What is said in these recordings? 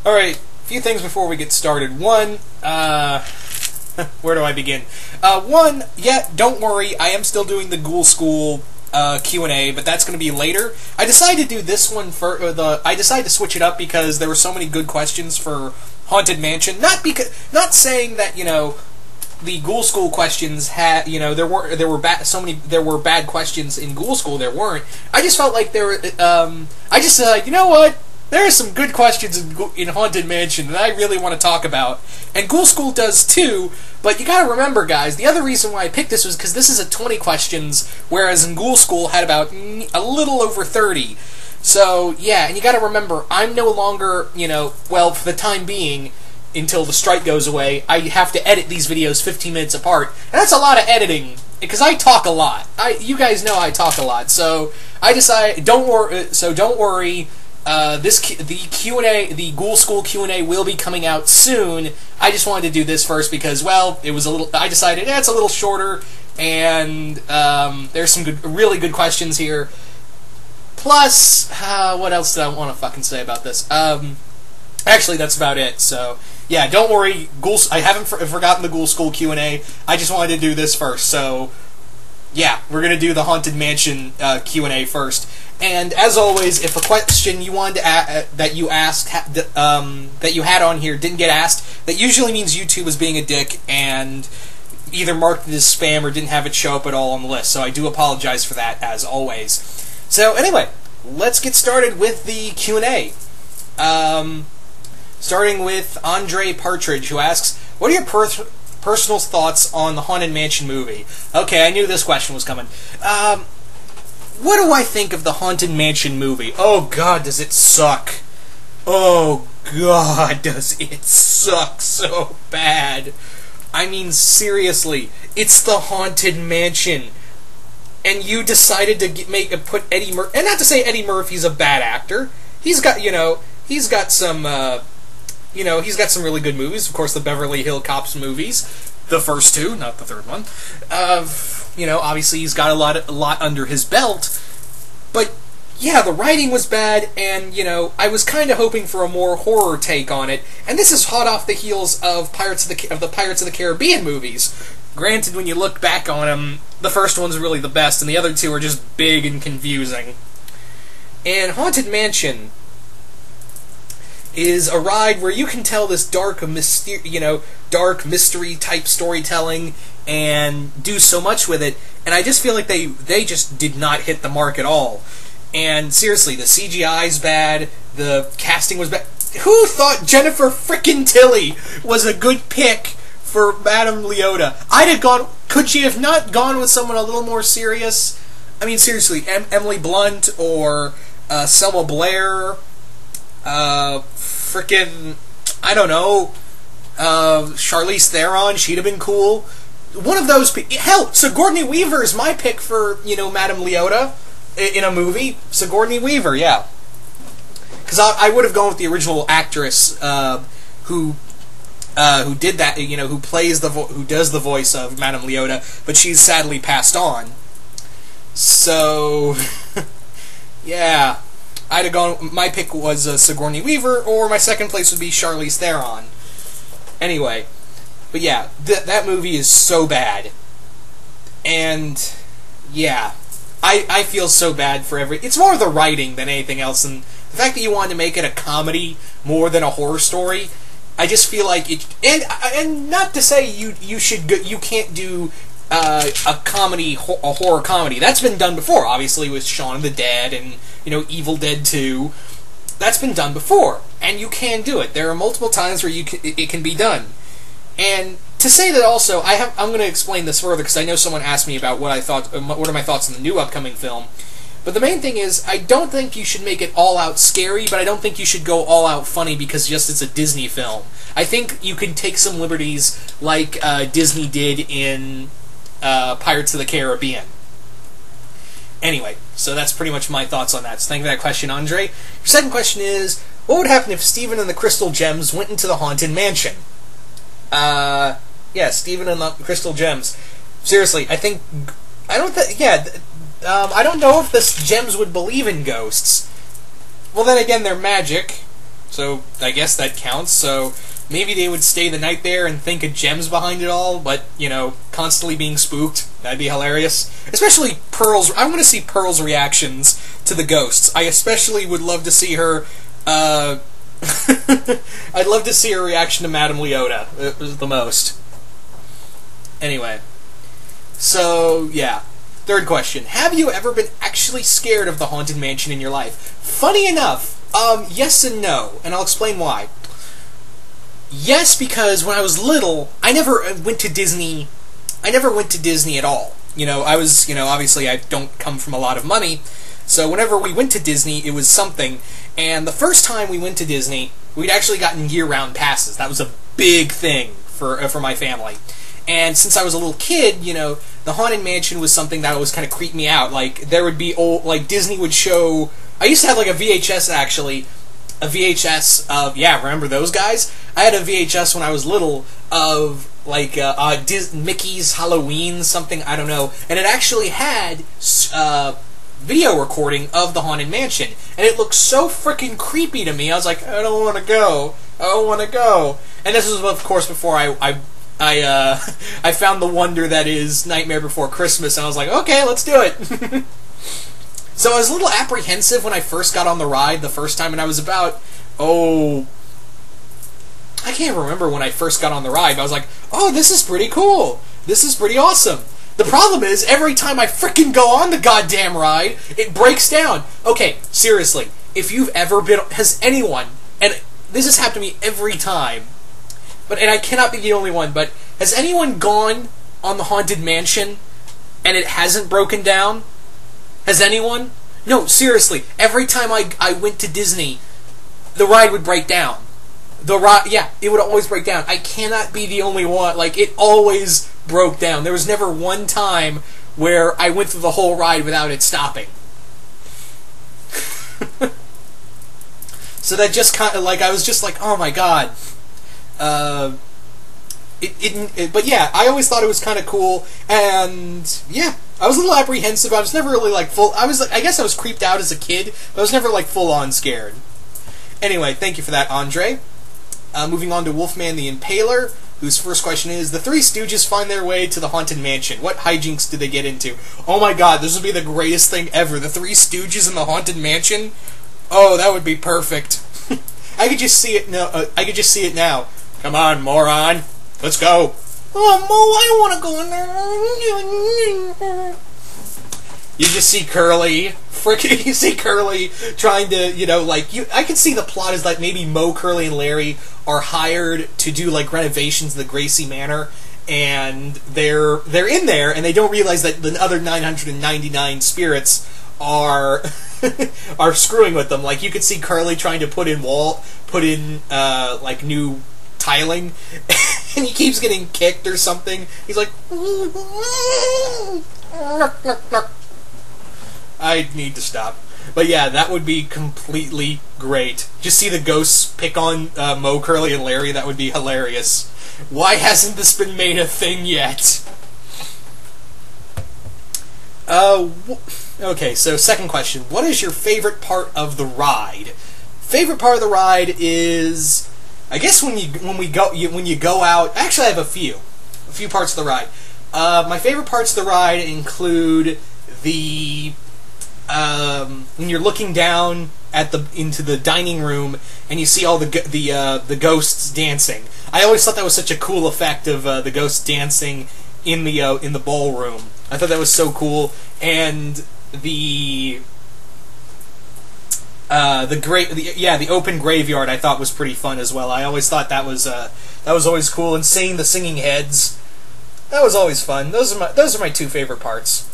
Alright, a few things before we get started. One, where do I begin? One, don't worry, I am still doing the Ghoul School Q&A, but that's going to be later. I decided to do this one for I decided to switch it up because there were so many good questions for Haunted Mansion. Not saying that, the Ghoul School questions had, there were bad questions in Ghoul School. There weren't. I just felt like there were. I just said, you know what? There are some good questions in Haunted Mansion that I really want to talk about, and Ghoul School does too. But you got to remember, guys, the other reason why I picked this was because this is a 20 questions, whereas in Ghoul School had about a little over 30. So yeah, and you got to remember, I'm no longer, well, for the time being, until the strike goes away, I have to edit these videos 15 minutes apart, and that's a lot of editing because I talk a lot. You guys know I talk a lot, so I decided don't worry. The Ghoul School Q&A will be coming out soon. I just wanted to do this first because, well, it was a little. I decided it's a little shorter, and there's some really good questions here. Plus, what else did I want to fucking say about this? Actually, that's about it. So, yeah, don't worry. I haven't forgotten the Ghoul School Q&A. I just wanted to do this first. So, yeah, we're gonna do the Haunted Mansion Q&A first. And as always, if a question you wanted to that you asked that you had on here didn't get asked, that usually means YouTube was being a dick and either marked it as spam or didn't have it show up at all on the list. So I do apologize for that, as always. So anyway, let's get started with the Q&A. Starting with Andre Partridge, who asks, "What are your personal thoughts on the Haunted Mansion movie?" Okay, I knew this question was coming. What do I think of the Haunted Mansion movie? Oh god, does it suck. Oh god, does it suck so bad. I mean, seriously, it's the Haunted Mansion. And you decided to put Eddie Murphy, and not to say Eddie Murphy's a bad actor. He's got, he's got some really good movies. Of course, the Beverly Hills Cops movies. The first two, not the third one. Obviously he's got a lot under his belt. But, yeah, the writing was bad, and, I was kind of hoping for a more horror take on it. And this is hot off the heels of the Pirates of the Caribbean movies. Granted, when you look back on them, the first one's really the best, and the other two are just big and confusing. And Haunted Mansion is a ride where you can tell this dark mystery type storytelling and do so much with it, and I just feel like they just did not hit the mark at all. And seriously, the CGI's bad, the casting was bad. Who thought Jennifer frickin' Tilly was a good pick for Madame Leota? I'd have gone. Could she have not gone with someone a little more serious? I mean, seriously, Emily Blunt or Selma Blair. Frickin', I don't know, Charlize Theron, she'd have been cool. One of those hell, Sigourney Weaver is my pick for, Madame Leota in a movie. Sigourney Weaver, yeah. Because I would have gone with the original actress, who did that, who does the voice of Madame Leota, but she's sadly passed on. So, yeah. I'd have gone. My pick was Sigourney Weaver, or my second place would be Charlize Theron. Anyway, but yeah, that movie is so bad, and yeah, I feel so bad for It's more the writing than anything else, and the fact that you wanted to make it a comedy more than a horror story. I just feel like it, and not to say you can't do a horror comedy. That's been done before, obviously, with Shaun of the Dead and, Evil Dead 2. That's been done before, and you can do it. There are multiple times where it can be done. And to say that also, I'm going to explain this further, because I know someone asked me about what are my thoughts on the new upcoming film. But the main thing is, I don't think you should make it all-out scary, but I don't think you should go all-out funny because just it's a Disney film. I think you can take some liberties like Disney did in Pirates of the Caribbean. Anyway, so that's pretty much my thoughts on that. So thank you for that question, Andre. Your second question is, what would happen if Stephen and the Crystal Gems went into the Haunted Mansion? Yeah, Stephen and the Crystal Gems. Seriously, I don't know if the gems would believe in ghosts. Well, then again, they're magic. So I guess that counts. So maybe they would stay the night there and think of gems behind it all, but, constantly being spooked. That'd be hilarious. Especially Pearl's... I want to see Pearl's reactions to the ghosts. I especially would love to see her... I'd love to see her reaction to Madame Leota. It was the most. Anyway. So, yeah. Third question. Have you ever been actually scared of the Haunted Mansion in your life? Funny enough, yes and no, and I'll explain why. Yes, because when I was little, I never went to Disney. I never went to Disney at all. I was, obviously I don't come from a lot of money, so whenever we went to Disney, it was something. And the first time we went to Disney, we'd actually gotten year-round passes. That was a big thing for my family. And since I was a little kid, the Haunted Mansion was something that always kind of creeped me out. Like, there would be Disney would show... I used to have, a VHS, actually. A VHS of... Yeah, remember those guys? I had a VHS when I was little of, Mickey's Halloween, something, I don't know. And it actually had, video recording of the Haunted Mansion. And it looked so freaking creepy to me. I was like, I don't want to go. I don't want to go. And this was, of course, before I found the wonder that is Nightmare Before Christmas, and I was like, okay, let's do it. So I was a little apprehensive when I first got on the ride the first time, and I was about, I can't remember when I first got on the ride, but I was like, oh, this is pretty cool. This is pretty awesome. The problem is, every time I frickin' go on the goddamn ride, it breaks down. Okay, seriously, if you've ever been, has anyone, and this has happened to me every time, and I cannot be the only one, but has anyone gone on the Haunted Mansion and it hasn't broken down? Has anyone? No, seriously. Every time I went to Disney, the ride would break down. It would always break down. I cannot be the only one. It always broke down. There was never one time where I went through the whole ride without it stopping. So that just kind of, I was just like, oh my god. But yeah, I always thought it was kind of cool, and yeah, I was a little apprehensive. I was never really full. I guess I was creeped out as a kid, but I was never full on scared. Anyway, thank you for that, Andre. Moving on to Wolfman the Impaler, whose first question is: the Three Stooges find their way to the Haunted Mansion. What hijinks did they get into? Oh my god, this would be the greatest thing ever. The Three Stooges in the Haunted Mansion. Oh, that would be perfect. I could just see it now. I could just see it now. Come on, moron. Let's go. Oh, Mo, I don't want to go in there. You just see Curly. You see Curly trying to, I can see the plot is maybe Mo, Curly, and Larry are hired to do, renovations in the Gracie Manor, and they're in there, and they don't realize that the other 999 spirits are are screwing with them. You could see Curly trying to put in new tiling, and he keeps getting kicked or something. He's like, I need to stop. But yeah, that would be completely great. Just see the ghosts pick on Mo, Curly, and Larry. That would be hilarious. Why hasn't this been made a thing yet? Okay, so second question. What is your favorite part of the ride? Favorite part of the ride is, I guess when you go out. Actually, I have a few parts of the ride. My favorite parts of the ride include the when you're looking down at into the dining room and you see all the ghosts dancing. I always thought that was such a cool effect of the ghosts dancing in the ballroom. I thought that was so cool, and the open graveyard I thought was pretty fun as well. I always thought that was always cool, and seeing the singing heads, that was always fun. Those are my two favorite parts.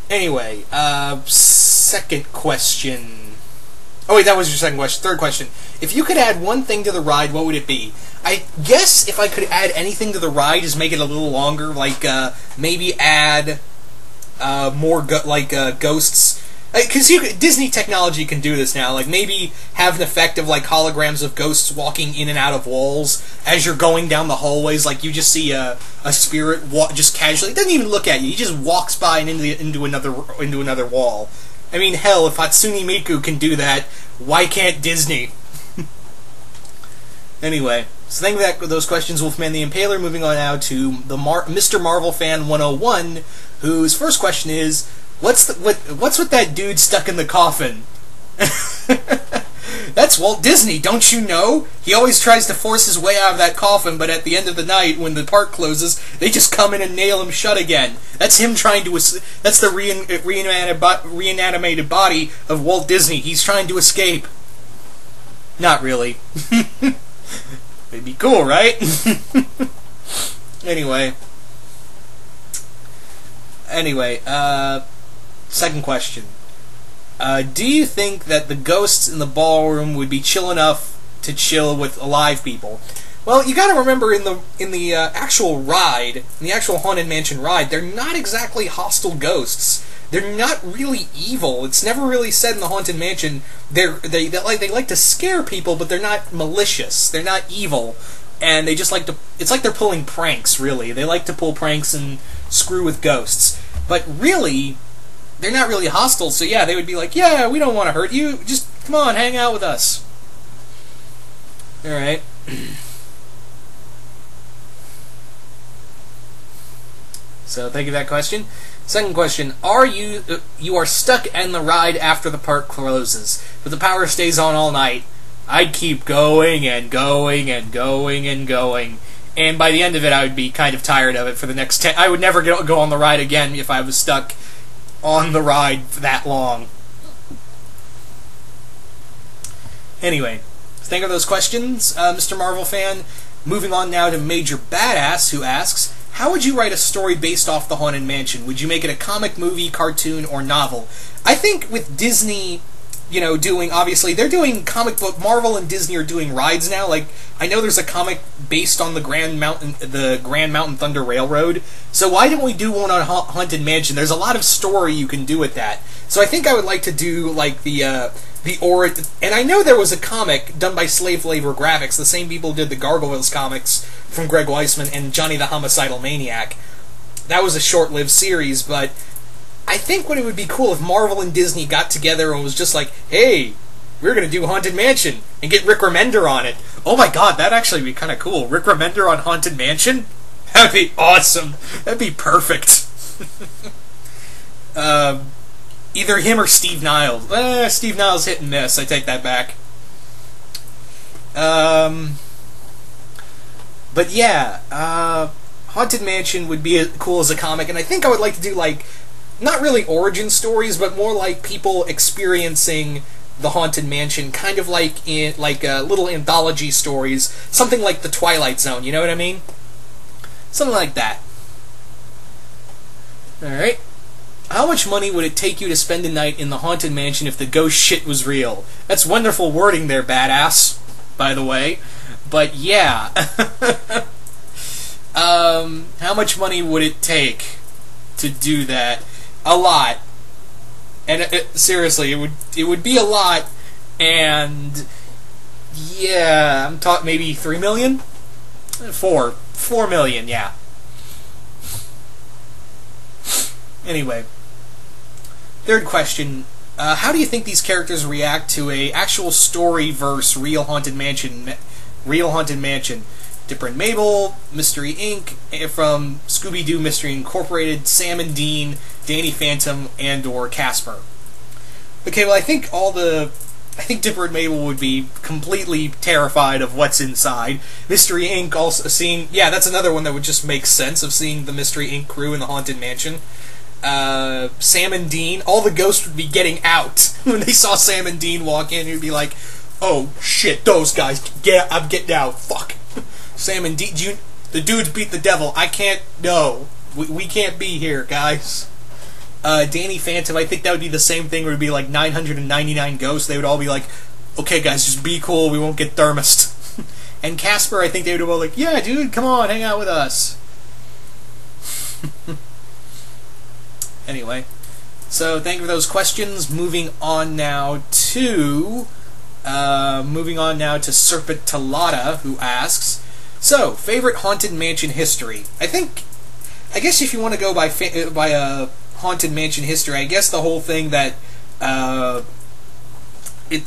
Anyway, second question. Oh wait, that was your second question. Third question. If you could add one thing to the ride, what would it be? I guess if I could add anything to the ride, is make it a little longer. Maybe add more ghosts. Because Disney technology can do this now. Maybe have an effect of holograms of ghosts walking in and out of walls as you're going down the hallways. You just see a spirit just casually. It doesn't even look at you. He just walks by and into another wall. I mean, hell, if Hatsune Miku can do that, Why can't Disney? Anyway, so thank you for those questions, Wolfman the Impaler. Moving on now to the Mr. Marvel Fan 101, whose first question is, what's with that dude stuck in the coffin? That's Walt Disney, don't you know? He always tries to force his way out of that coffin, but at the end of the night, when the park closes, they just come in and nail him shut again. That's him trying to... That's the reanimated body of Walt Disney. He's trying to escape. Not really. It'd be cool, right? Anyway, second question. Do you think that the ghosts in the ballroom would be chill enough to chill with alive people? Well, you gotta remember, in the actual ride, in the actual Haunted Mansion ride, they're not exactly hostile ghosts. They're not really evil. It's never really said in the Haunted Mansion they like to scare people, but they're not malicious. They're not evil, and they just like to. It's like they're pulling pranks. Really, they like to pull pranks and screw with ghosts. But really, they're not really hostile. So yeah, they would be like, yeah, we don't want to hurt you. Just come on, hang out with us. All right. So thank you for that question. Second question: Are you are stuck in the ride after the park closes, but the power stays on all night? I'd keep going and going and going and going, and by the end of it, I would be kind of tired of it for the next 10. I would never go on the ride again if I was stuck on the ride for that long. Anyway, thank you for those questions, Mr. Marvel Fan. Moving on now to Major Badass, who asks, how would you write a story based off the Haunted Mansion? Would you make it a comic, movie, cartoon, or novel? I think with Disney, obviously, they're doing comic book. Marvel and Disney are doing rides now. Like, I know there's a comic based on the Grand Mountain Thunder Railroad. So why don't we do one on Haunted Mansion? There's a lot of story you can do with that. So I think I would like to do, like, and I know there was a comic done by Slave Labor Graphics, the same people who did the Gargoyles comics from Greg Weisman and Johnny the Homicidal Maniac. That was a short-lived series, but I think what it would be cool if Marvel and Disney got together and was just like, hey, we're going to do Haunted Mansion, and get Rick Remender on it. Oh my god, that'd actually be kind of cool. Rick Remender on Haunted Mansion? That'd be awesome. That'd be perfect. Either him or Steve Niles. Steve Niles hit and miss. I take that back. But yeah, Haunted Mansion would be cool as a comic, and I think I would like to do, like, not really origin stories, but more like people experiencing the Haunted Mansion, kind of like in little anthology stories, something like The Twilight Zone. You know what I mean? Something like that. All right. How much money would it take you to spend a night in the Haunted Mansion if the ghost shit was real? That's wonderful wording there, badass, by the way. But yeah. How much money would it take to do that? A lot. And seriously, it would be a lot, and yeah, I'm talking maybe 3 million? 4 million, yeah. Anyway. Third question, how do you think these characters react to a actual story versus Real Haunted Mansion? Dipper and Mabel, Mystery Inc. from Scooby-Doo Mystery Incorporated, Sam and Dean, Danny Phantom, and/or Casper. Okay, well, I think Dipper and Mabel would be completely terrified of what's inside. Mystery Inc. also seeing, yeah, that's another one that would just make sense, of seeing the Mystery Inc. crew in the Haunted Mansion. Sam and Dean, all the ghosts would be getting out. When they saw Sam and Dean walk in, you'd be like, oh shit, those guys, I'm getting out, fuck. Sam and Dean, the dudes beat the devil, I can't, no, we can't be here, guys. Danny Phantom, I think that would be the same thing, where it would be like 999 ghosts, they would all be like, okay guys, just be cool, we won't get thermosed. And Casper, I think they would be like, yeah dude, come on, hang out with us. Anyway, so thank you for those questions. Moving on now to Serpent Talata, who asks, so, favorite Haunted Mansion history? I guess if you want to go by Haunted Mansion history, I guess the whole thing that it